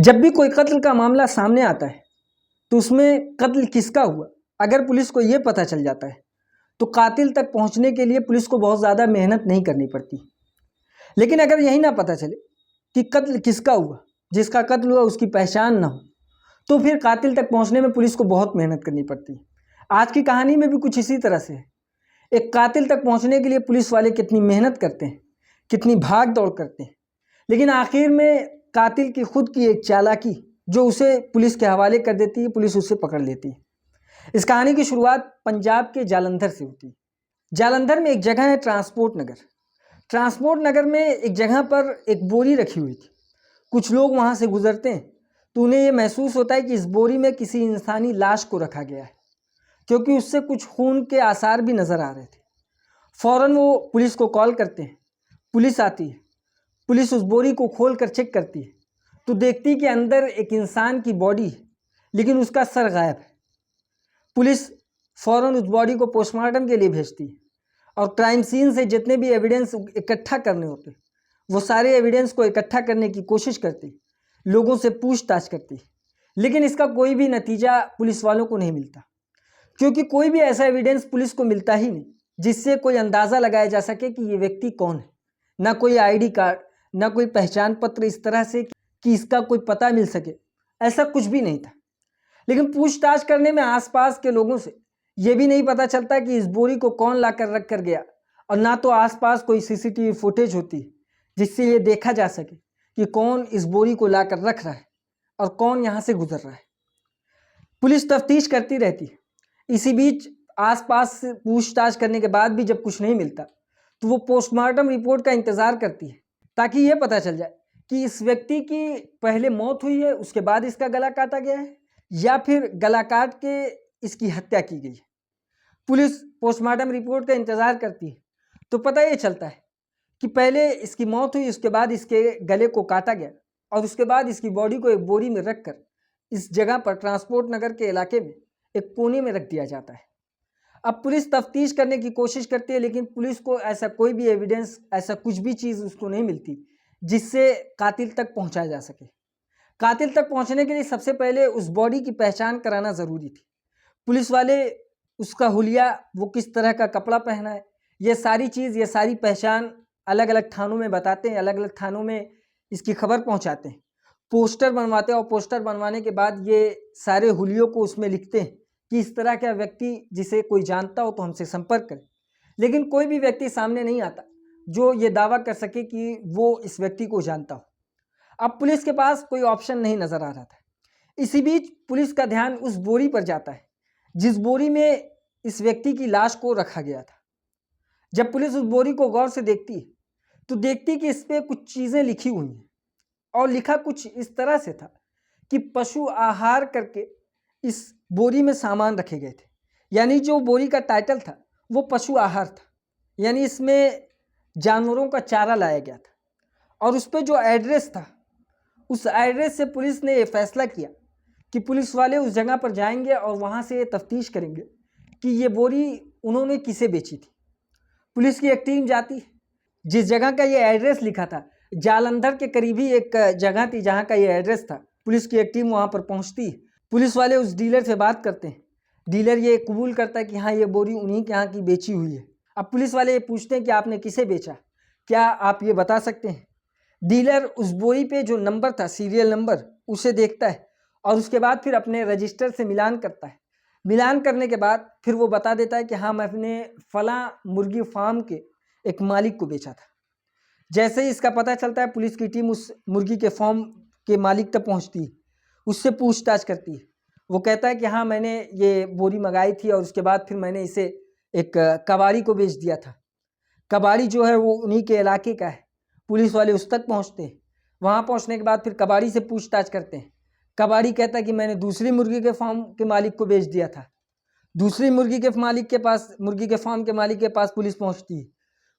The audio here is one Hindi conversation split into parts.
जब भी कोई कत्ल का मामला सामने आता है तो उसमें कत्ल किसका हुआ अगर पुलिस को ये पता चल जाता है तो कातिल तक पहुंचने के लिए पुलिस को बहुत ज़्यादा मेहनत नहीं करनी पड़ती। लेकिन अगर यही ना पता चले कि कत्ल किसका हुआ, जिसका कत्ल हुआ उसकी पहचान ना हो, तो फिर कातिल तक पहुंचने में पुलिस को बहुत मेहनत करनी पड़ती है। आज की कहानी में भी कुछ इसी तरह से है। एक कातिल तक पहुंचने के लिए पुलिस वाले कितनी मेहनत करते हैं, कितनी भाग दौड़ करते हैं, लेकिन आखिर में कातिल की खुद की एक चालाकी जो उसे पुलिस के हवाले कर देती है, पुलिस उसे पकड़ लेती है। इस कहानी की शुरुआत पंजाब के जालंधर से होती है। जालंधर में एक जगह है ट्रांसपोर्ट नगर। ट्रांसपोर्ट नगर में एक जगह पर एक बोरी रखी हुई थी। कुछ लोग वहाँ से गुजरते हैं तो उन्हें ये महसूस होता है कि इस बोरी में किसी इंसानी लाश को रखा गया है, क्योंकि उससे कुछ खून के आसार भी नज़र आ रहे थे। फ़ौरन वो पुलिस को कॉल करते हैं। पुलिस आती है। पुलिस उस बोरी को खोल कर चेक करती है तो देखती है कि अंदर एक इंसान की बॉडी है, लेकिन उसका सर गायब है। पुलिस फ़ौरन उस बॉडी को पोस्टमार्टम के लिए भेजती है और क्राइम सीन से जितने भी एविडेंस इकट्ठा करने होते वो सारे एविडेंस को इकट्ठा करने की कोशिश करती, लोगों से पूछताछ करती, लेकिन इसका कोई भी नतीजा पुलिस वालों को नहीं मिलता, क्योंकि कोई भी ऐसा एविडेंस पुलिस को मिलता ही नहीं जिससे कोई अंदाज़ा लगाया जा सके कि ये व्यक्ति कौन है। ना कोई आईडी कार्ड, ना कोई पहचान पत्र इस तरह से कि इसका कोई पता मिल सके, ऐसा कुछ भी नहीं था। लेकिन पूछताछ करने में आसपास के लोगों से ये भी नहीं पता चलता कि इस बोरी को कौन लाकर रख कर गया, और ना तो आसपास कोई सीसीटीवी फुटेज होती है जिससे ये देखा जा सके कि कौन इस बोरी को लाकर रख रहा है और कौन यहाँ से गुजर रहा है। पुलिस तफ्तीश करती रहती है। इसी बीच आसपास से पूछताछ करने के बाद भी जब कुछ नहीं मिलता तो वो पोस्टमार्टम रिपोर्ट का इंतज़ार करती है, ताकि ये पता चल जाए कि इस व्यक्ति की पहले मौत हुई है, उसके बाद इसका गला काटा गया है, या फिर गला काट के इसकी हत्या की गई है। पुलिस पोस्टमार्टम रिपोर्ट का इंतज़ार करती है तो पता ये चलता है कि पहले इसकी मौत हुई, उसके बाद इसके गले को काटा गया और उसके बाद इसकी बॉडी को एक बोरी में रख कर इस जगह पर ट्रांसपोर्ट नगर के इलाके में एक कोने में रख दिया जाता है। अब पुलिस तफ्तीश करने की कोशिश करती है, लेकिन पुलिस को ऐसा कोई भी एविडेंस, ऐसा कुछ भी चीज़ उसको नहीं मिलती जिससे कातिल तक पहुंचाया जा सके। कातिल तक पहुंचने के लिए सबसे पहले उस बॉडी की पहचान कराना ज़रूरी थी। पुलिस वाले उसका हुलिया, वो किस तरह का कपड़ा पहना है, ये सारी चीज़, ये सारी पहचान अलग अलग थानों में बताते हैं, अलग अलग थानों में इसकी खबर पहुंचाते हैं, पोस्टर बनवाते हैं, और पोस्टर बनवाने के बाद ये सारे हुलियों को उसमें लिखते हैं कि इस तरह का व्यक्ति जिसे कोई जानता हो तो हमसे संपर्क करे। लेकिन कोई भी व्यक्ति सामने नहीं आता जो ये दावा कर सके कि वो इस व्यक्ति को जानता हो। अब पुलिस के पास कोई ऑप्शन नहीं नज़र आ रहा था। इसी बीच पुलिस का ध्यान उस बोरी पर जाता है जिस बोरी में इस व्यक्ति की लाश को रखा गया था। जब पुलिस उस बोरी को गौर से देखती है तो देखती कि इस पर कुछ चीज़ें लिखी हुई हैं, और लिखा कुछ इस तरह से था कि पशु आहार करके इस बोरी में सामान रखे गए थे। यानी जो बोरी का टाइटल था वो पशु आहार था, यानी इसमें जानवरों का चारा लाया गया था। और उस पर जो एड्रेस था, उस एड्रेस से पुलिस ने ये फैसला किया कि पुलिस वाले उस जगह पर जाएंगे और वहाँ से ये तफ्तीश करेंगे कि ये बोरी उन्होंने किसे बेची थी। पुलिस की एक टीम जाती है। जिस जगह का ये एड्रेस लिखा था, जालंधर के करीब ही एक जगह थी जहाँ का ये एड्रेस था। पुलिस की एक टीम वहाँ पर पहुँचती है। पुलिस वाले उस डीलर से बात करते हैं। डीलर ये कबूल करता है कि हाँ, ये बोरी उन्हीं के यहाँ की बेची हुई है। अब पुलिस वाले ये पूछते हैं कि आपने किसे बेचा, क्या आप ये बता सकते हैं। डीलर उस बोरी पे जो नंबर था, सीरियल नंबर, उसे देखता है और उसके बाद फिर अपने रजिस्टर से मिलान करता है। मिलान करने के बाद फिर वो बता देता है कि हाँ, मैं अपने फलां मुर्गी फार्म के एक मालिक को बेचा था। जैसे ही इसका पता चलता है, पुलिस की टीम उस मुर्गी के फार्म के मालिक तक पहुंचती है, उससे पूछताछ करती है। वो कहता है कि हाँ, मैंने ये बोरी मंगाई थी और उसके बाद फिर मैंने इसे एक कबाड़ी को बेच दिया था। कबाड़ी जो है वो उन्हीं के इलाके का है। पुलिस वाले उस तक पहुंचते हैं। वहाँ पहुंचने के बाद फिर कबाड़ी से पूछताछ करते हैं। कबाड़ी कहता है कि मैंने दूसरी मुर्गी के फार्म के मालिक को बेच दिया था। दूसरी मुर्गी के मालिक के पास, मुर्गी के फार्म के मालिक के पास पुलिस पहुंचती है,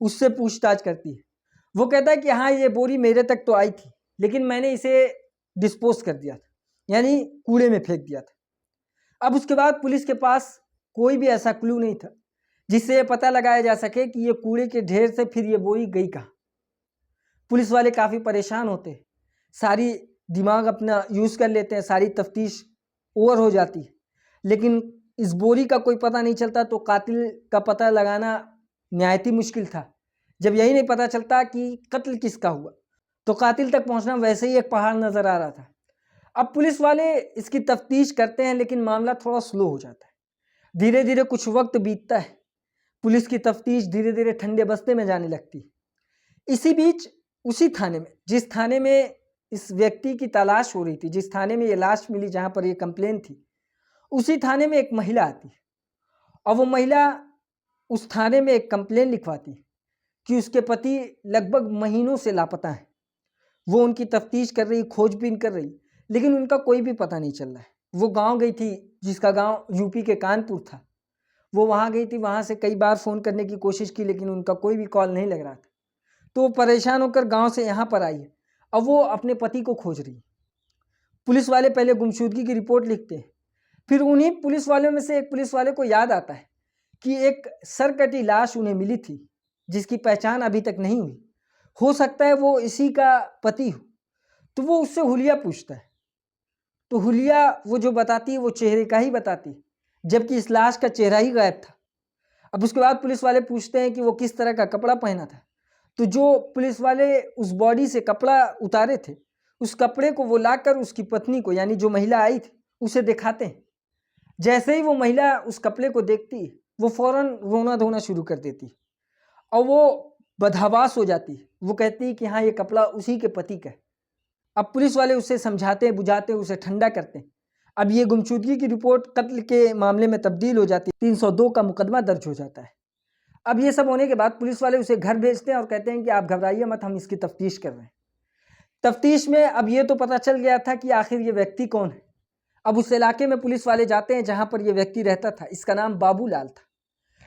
उससे पूछताछ करती है। वो कहता है कि हाँ, ये बोरी मेरे तक तो आई थी, लेकिन मैंने इसे डिस्पोज कर दिया था, यानी कूड़े में फेंक दिया था। अब उसके बाद पुलिस के पास कोई भी ऐसा क्लू नहीं था जिससे ये पता लगाया जा सके कि ये कूड़े के ढेर से फिर ये बोरी गई कहाँ। पुलिस वाले काफ़ी परेशान होते हैं। सारी दिमाग अपना यूज़ कर लेते हैं, सारी तफ्तीश ओवर हो जाती है, लेकिन इस बोरी का कोई पता नहीं चलता, तो कातिल का पता लगाना नहायत ही मुश्किल था। जब यही नहीं पता चलता कि कत्ल किसका हुआ, तो कातिल तक पहुंचना वैसे ही एक पहाड़ नज़र आ रहा था। अब पुलिस वाले इसकी तफ्तीश करते हैं, लेकिन मामला थोड़ा स्लो हो जाता है। धीरे धीरे कुछ वक्त बीतता है, पुलिस की तफ्तीश धीरे धीरे ठंडे बस्ते में जाने लगती है। इसी बीच उसी थाने में, जिस थाने में इस व्यक्ति की तलाश हो रही थी, जिस थाने में ये लाश मिली, जहाँ पर ये कंप्लेन थी, उसी थाने में एक महिला आती है और वो महिला उस थाने में एक कंप्लेन लिखवाती है कि उसके पति लगभग महीनों से लापता हैं। वो उनकी तफ्तीश कर रही, खोजबीन कर रही, लेकिन उनका कोई भी पता नहीं चल रहा है। वो गांव गई थी, जिसका गांव यूपी के कानपुर था। वो वहां गई थी, वहां से कई बार फ़ोन करने की कोशिश की, लेकिन उनका कोई भी कॉल नहीं लग रहा था। तो वो परेशान होकर गांव से यहाँ पर आई है। अब वो अपने पति को खोज रही है। पुलिस वाले पहले गुमशुदगी की रिपोर्ट लिखते हैं, फिर उन्हीं पुलिस वालों में से एक पुलिस वाले को याद आता है कि एक सरकटी लाश उन्हें मिली थी, जिसकी पहचान अभी तक नहीं हुई। हो सकता है वो इसी का पति हो। तो वो उससे हुलिया पूछता है, तो हुलिया वो जो बताती है वो चेहरे का ही बताती है, जबकि इस लाश का चेहरा ही गायब था। अब उसके बाद पुलिस वाले पूछते हैं कि वो किस तरह का कपड़ा पहना था। तो जो पुलिस वाले उस बॉडी से कपड़ा उतारे थे, उस कपड़े को वो लाकर उसकी पत्नी को, यानी जो महिला आई थी, उसे दिखाते हैं। जैसे ही वो महिला उस कपड़े को देखती है, वो फौरन रोना धोना शुरू कर देती है और वो बदहवास हो जाती है। वो कहती है कि हाँ, ये कपड़ा उसी के पति का है। अब पुलिस वाले उसे समझाते हैं, बुझाते हैं, उसे ठंडा करते हैं। अब ये गुमशुदगी की रिपोर्ट कत्ल के मामले में तब्दील हो जाती है, 302 का मुकदमा दर्ज हो जाता है। अब ये सब होने के बाद पुलिस वाले उसे घर भेजते हैं और कहते हैं कि आप घबराइए मत, हम इसकी तफ्तीश कर रहे हैं। तफ्तीश में अब ये तो पता चल गया था कि आखिर ये व्यक्ति कौन है। अब उस इलाके में पुलिस वाले जाते हैं जहाँ पर ये व्यक्ति रहता था। इसका नाम बाबूलाल था।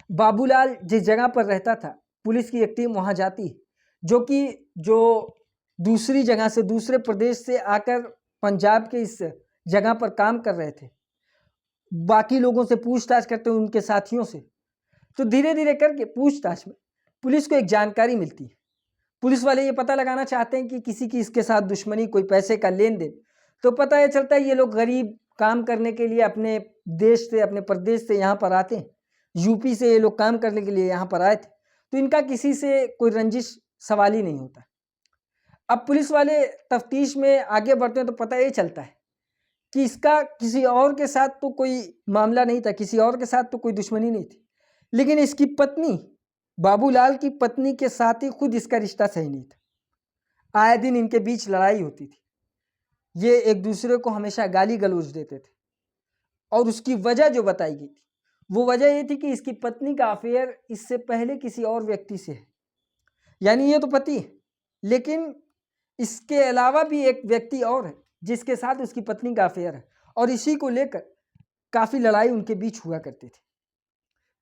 बाबूलाल जिस जगह पर रहता था, पुलिस की एक टीम वहाँ जाती है, जो दूसरी जगह से, दूसरे प्रदेश से आकर पंजाब के इस जगह पर काम कर रहे थे। बाकी लोगों से पूछताछ करते हैं, उनके साथियों से। तो धीरे धीरे करके पूछताछ में पुलिस को एक जानकारी मिलती है। पुलिस वाले ये पता लगाना चाहते हैं कि किसी की इसके साथ दुश्मनी, कोई पैसे का लेन देन। तो पता ये चलता है ये लोग गरीब काम करने के लिए अपने देश से, अपने प्रदेश से यहाँ पर आते हैं। यूपी से ये लोग काम करने के लिए यहाँ पर आए थे, तो इनका किसी से कोई रंजिश सवाल ही नहीं होता। अब पुलिस वाले तफ्तीश में आगे बढ़ते हैं तो पता ये चलता है कि इसका किसी और के साथ तो कोई मामला नहीं था, किसी और के साथ तो कोई दुश्मनी नहीं थी, लेकिन इसकी पत्नी, बाबूलाल की पत्नी के साथ ही खुद इसका रिश्ता सही नहीं था। आए दिन इनके बीच लड़ाई होती थी, ये एक दूसरे को हमेशा गाली गलौज देते थे। और उसकी वजह जो बताई गई थी, वो वजह ये थी कि इसकी पत्नी का अफेयर इससे पहले किसी और व्यक्ति से है। यानी ये तो पति है, लेकिन इसके अलावा भी एक व्यक्ति और है जिसके साथ उसकी पत्नी का अफेयर है, और इसी को लेकर काफ़ी लड़ाई उनके बीच हुआ करती थी।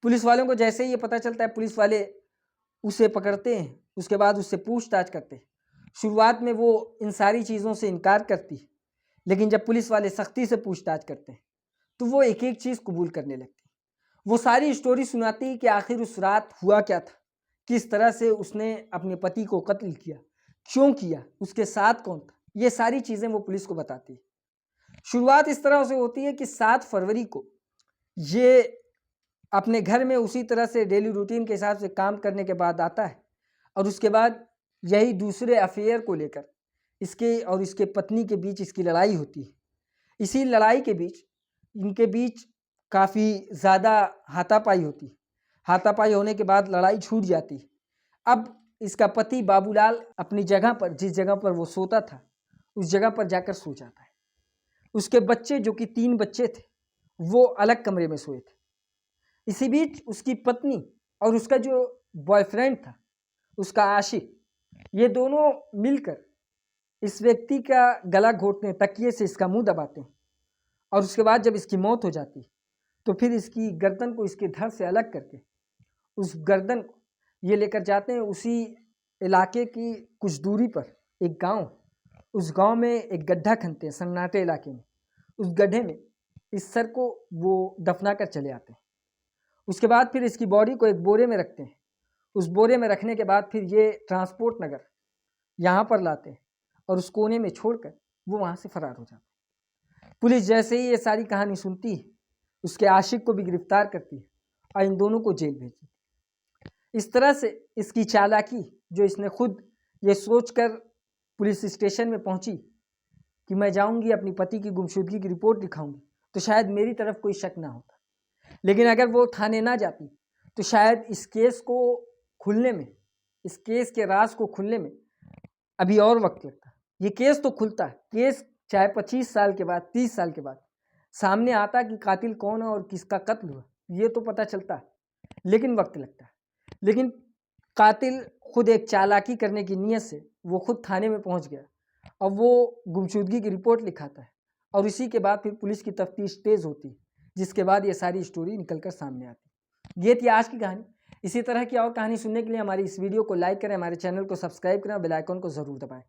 पुलिस वालों को जैसे ही ये पता चलता है, पुलिस वाले उसे पकड़ते हैं, उसके बाद उससे पूछताछ करते हैं। शुरुआत में वो इन सारी चीज़ों से इनकार करती है, लेकिन जब पुलिस वाले सख्ती से पूछताछ करते हैं तो वो एक एक चीज़ कबूल करने लगती है। वो सारी स्टोरी सुनाती है कि आखिर उस रात हुआ क्या था, किस तरह से उसने अपने पति को कत्ल किया, क्यों किया, उसके साथ कौन था। ये सारी चीज़ें वो पुलिस को बताती है। शुरुआत इस तरह से होती है कि 7 फरवरी को ये अपने घर में उसी तरह से डेली रूटीन के हिसाब से काम करने के बाद आता है, और उसके बाद यही दूसरे अफेयर को लेकर इसके और इसके पत्नी के बीच इसकी लड़ाई होती है। इसी लड़ाई के बीच इनके बीच काफ़ी ज़्यादा हाथापाई होती है। हाथापाई होने के बाद लड़ाई छूट जाती है। अब इसका पति बाबूलाल अपनी जगह पर, जिस जगह पर वो सोता था, उस जगह पर जाकर सो जाता है। उसके बच्चे, जो कि 3 बच्चे थे, वो अलग कमरे में सोए थे। इसी बीच उसकी पत्नी और उसका जो बॉयफ्रेंड था, उसका आशिक, ये दोनों मिलकर इस व्यक्ति का गला घोंटते हैं, तकिए से इसका मुंह दबाते हैं, और उसके बाद जब इसकी मौत हो जाती है तो फिर इसकी गर्दन को इसके धड़ से अलग करके उस गर्दन को ये लेकर जाते हैं उसी इलाके की कुछ दूरी पर एक गांव। उस गांव में एक गड्ढा खनते हैं सन्नाटे इलाके में। उस गड्ढे में इस सर को वो दफना कर चले आते हैं। उसके बाद फिर इसकी बॉडी को एक बोरे में रखते हैं। उस बोरे में रखने के बाद फिर ये ट्रांसपोर्ट नगर यहाँ पर लाते हैं और उस कोने में छोड़कर वो वहाँ से फरार हो जाता है। पुलिस जैसे ही ये सारी कहानी सुनती है, उसके आशिक को भी गिरफ्तार करती है और इन दोनों को जेल भेजती है। इस तरह से इसकी चालाकी, जो इसने खुद ये सोचकर पुलिस स्टेशन में पहुंची कि मैं जाऊंगी अपनी पति की गुमशुदगी की रिपोर्ट लिखाऊंगी, तो शायद मेरी तरफ कोई शक ना होता। लेकिन अगर वो थाने ना जाती तो शायद इस केस को खुलने में, इस केस के राज को खुलने में अभी और वक्त लगता। ये केस तो खुलता है, केस चाहे 25 साल के बाद, 30 साल के बाद सामने आता कि कातिल कौन है और किसका कत्ल हुआ, ये तो पता चलता है, लेकिन वक्त लगता है। लेकिन कातिल खुद एक चालाकी करने की नीयत से वो खुद थाने में पहुंच गया और वो गुमशुदगी की रिपोर्ट लिखाता है, और इसी के बाद फिर पुलिस की तफ्तीश तेज होती है, जिसके बाद ये सारी स्टोरी निकलकर सामने आती। ये थी आज की कहानी। इसी तरह की और कहानी सुनने के लिए हमारी इस वीडियो को लाइक करें, हमारे चैनल को सब्सक्राइब करें और बेल आइकन को ज़रूर दबाएं।